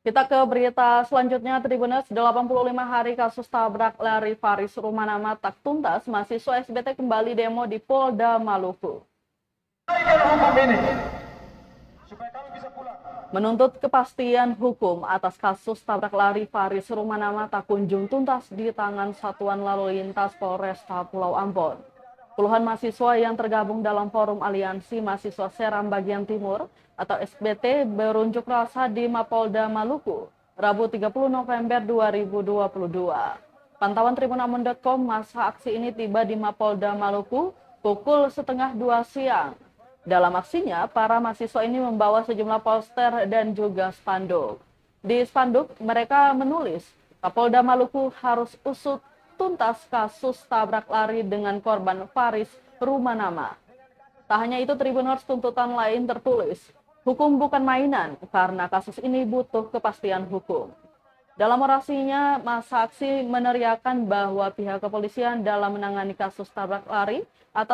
Kita ke berita selanjutnya, Tribuners. 85 hari kasus tabrak lari Faris Rumanama tak tuntas, mahasiswa SBT kembali demo di Polda Maluku. Menuntut kepastian hukum atas kasus tabrak lari Faris Rumanama tak kunjung tuntas di tangan Satuan Lalu Lintas Polresta Pulau Ambon. Puluhan mahasiswa yang tergabung dalam Forum Aliansi Mahasiswa Seram Bagian Timur atau SBT berunjuk rasa di Mapolda Maluku, Rabu 30 November 2022. Pantauan tribunambon.com, masa aksi ini tiba di Mapolda Maluku pukul setengah 2 siang. Dalam aksinya, para mahasiswa ini membawa sejumlah poster dan juga spanduk. Di spanduk, mereka menulis, Kapolda Maluku harus usut tuntas kasus tabrak lari dengan korban Faris Rumanama. Tak hanya itu, Tribuners, tuntutan lain tertulis, hukum bukan mainan karena kasus ini butuh kepastian hukum. Dalam orasinya, masa aksi meneriakan bahwa pihak kepolisian dalam menangani kasus tabrak lari atas